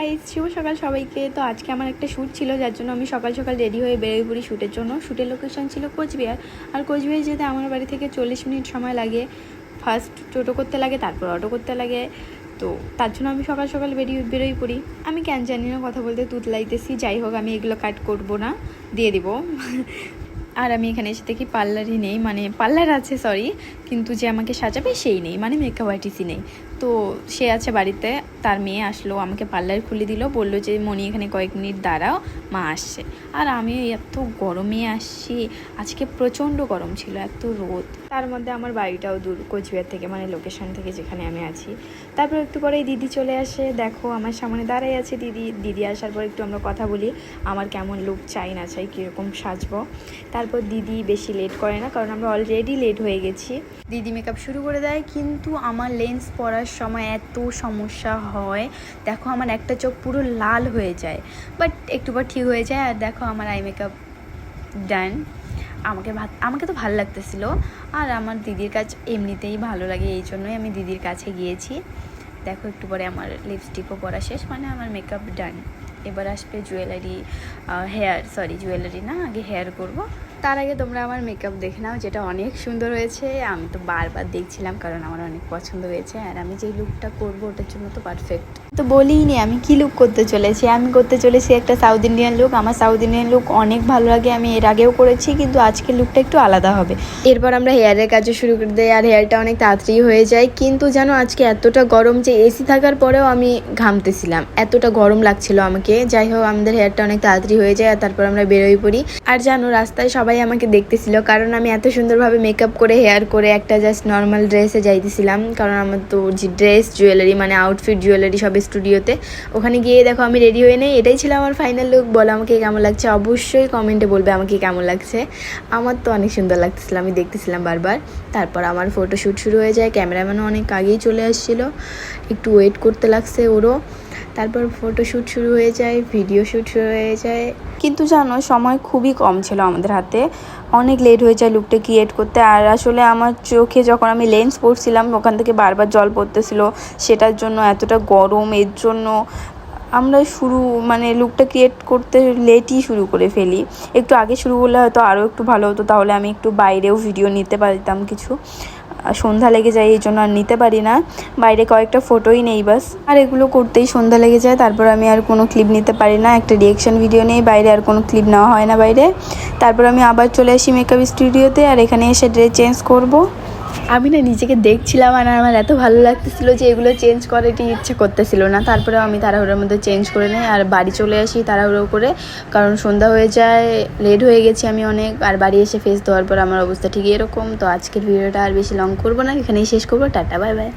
Guys, শুভ সকাল সবাইকে। তো আজকে আমার একটা শ্যুট ছিল, যার জন্য আমি সকাল সকাল রেডি হয়ে বেরোই পড়ি শ্যুটের জন্য। শ্যুটের লোকেশন ছিল কোচবিহার, আর কোচবিহার যেতে আমার বাড়ি থেকে 40 মিনিট সময় লাগে। ফার্স্ট টোটো করতে লাগে, তারপর অটো করতে লাগে। তো তার জন্য আমি সকাল সকাল বেরোই পড়ি। আমি কেন জানি না কথা বলতে তুতলাইতেছি, যাই হোক আমি এগুলো কাট করব না, দিয়ে দিব। আর আমি এখানে এসে দেখি পার্লারই নেই, মানে পার্লার আছে সরি, কিন্তু যে আমাকে সাজাবে সেই নেই, মানে মেকআপ আর্টিস্টই নেই। তো সে আছে বাড়িতে, তার মেয়ে আসলো, আমাকে পার্লার খুলে দিল, বললো যে মনি এখানে কয়েক মিনিট দাঁড়াও, মা আসছে। আর আমি এত গরমে আসছি, আজকে প্রচণ্ড গরম ছিল, এত রোদ, তার মধ্যে আমার বাড়িটাও দূর কোচবিহার থেকে, মানে লোকেশন থেকে যেখানে আমি আছি। তারপর একটু পরেই দিদি চলে আসে, দেখো আমার সামনে দাঁড়াই আছে দিদি আসার পর একটু আমরা কথা বলি, আমার কেমন লুক চাই না চাই, কীরকম সাজবো। তারপর দিদি বেশি লেট করে না, কারণ আমরা অলরেডি লেট হয়ে গেছি। দিদি মেকআপ শুরু করে দেয়, কিন্তু আমার লেন্স পরার সময় এত সমস্যা হয়, দেখো আমার একটা চোখ পুরো লাল হয়ে যায়, বাট একটু পর ঠিক হয়ে যায়। আর দেখো আমার আই মেকআপ ডান। আমাকে তো ভালো লাগতেছিল, আর আমার দিদির কাজ এমনিতেই ভালো লাগে, এই জন্যই আমি দিদির কাছে গিয়েছি। দেখো একটু পরে আমার লিপস্টিকও পরা শেষ, মানে আমার মেকআপ ডান। এবার আসবে জুয়েলারি, জুয়েলারি না, আগে হেয়ার করব। তার আগে তোমরা আমার মেকআপ দেখে নাও, যেটা অনেক সুন্দর হয়েছে। আমি তো বারবার দেখছিলাম, কারণ আমার অনেক পছন্দ হয়েছে, আর আমি যেই লুকটা করবো ওটার জন্য তো পারফেক্ট। তো বলিই নি আমি কি লুক করতে চলেছি। আমি করতে চলেছি একটা সাউথ ইন্ডিয়ান লুক। আমার সাউথ ইন্ডিয়ান লুক অনেক ভালো লাগে, আমি এর আগেও করেছি, কিন্তু আজকের লুকটা একটু আলাদা হবে। এরপর আমরা হেয়ারের কাজও শুরু করে দিই, আর হেয়ারটা অনেক তাড়াতাড়ি হয়ে যায়। কিন্তু জানো আজকে এতটা গরম যে এসি থাকার পরেও আমি ঘামতেছিলাম, এতটা গরম লাগছিল আমাকে। যাই হোক আমাদের হেয়ারটা অনেক তাড়াতাড়ি হয়ে যায়, আর তারপর আমরা বেরোই পড়ি। আর জানো রাস্তায় সবাই আমাকে দেখতেছিল, কারণ আমি এত সুন্দরভাবে মেকআপ করে হেয়ার করে একটা জাস্ট নর্মাল ড্রেসে যাইতেছিলাম, কারণ আমার তো যে ড্রেস জুয়েলারি মানে আউটফিট জুয়েলারি সব স্টুডিওতে। ওখানে গিয়ে দেখো আমি রেডি হয়ে নেই, এটাই ছিল আমার ফাইনাল লুক। বলো আমাকে কেমন লাগছে, অবশ্যই কমেন্টে বলবে আমাকে কেমন লাগছে। আমার তো অনেক সুন্দর লাগতেছিল, আমি দেখতেছিলাম বারবার। তারপর আমার ফটোশ্যুট শুরু হয়ে যায়, ক্যামেরাম্যানও অনেক আগেই চলে আসছিলো, একটু ওয়েট করতে লাগছে ওরও। তারপর ফটোশ্যুট শুরু হয়ে যায়, ভিডিও শ্যুট শুরু হয়ে যায়। কিন্তু জানো সময় খুবই কম ছিল আমাদের হাতে, অনেক লেট হয়ে যায় লুকটা ক্রিয়েট করতে। আর আসলে আমার চোখে যখন আমি লেন্স পরছিলাম ওখান থেকে বারবার জল পড়তেছিল, সেটার জন্য এতটা গরম, এর জন্য আমরা লুকটা ক্রিয়েট করতে লেটই শুরু করে ফেলি। একটু আগে শুরু করলে হয়তো আরও একটু ভালো হতো, তাহলে আমি একটু বাইরেও ভিডিও নিতে পারতাম কিছু। সন্ধ্যা লেগে যায়, এই জন্য আর নিতে পারি না, বাইরে কয়েকটা ফটোই নেই বাস। আর এগুলো করতেই সন্ধ্যা লেগে যায়, তারপর আমি আর কোনো ক্লিপ নিতে পারি না, একটা রিয়েকশন ভিডিও নেই, বাইরে আর কোনো ক্লিপ নেওয়া হয় না বাইরে। তারপর আমি আবার চলে আসি মেকআপ স্টুডিওতে, আর এখানে এসে ড্রেস চেঞ্জ করব। আমি না নিজেকে দেখছিলাম, আর আমার এত ভালো লাগতেছিল যে এগুলো চেঞ্জ করারই ইচ্ছে করতেছিল না। তারপরে আমি তাড়াহুড়োর মধ্যে চেঞ্জ করে নিই, আর বাড়ি চলে আসি তাড়াহুড়ো করে, কারণ সন্ধ্যা হয়ে যায়, লেট হয়ে গেছি আমি অনেক। আর বাড়ি এসে ফেস ধোয়ার পর আমার অবস্থা ঠিক এরকম। তো আজকের ভিডিওটা আর বেশি লং করবো না, এখানেই শেষ করবো। Tata, bye bye.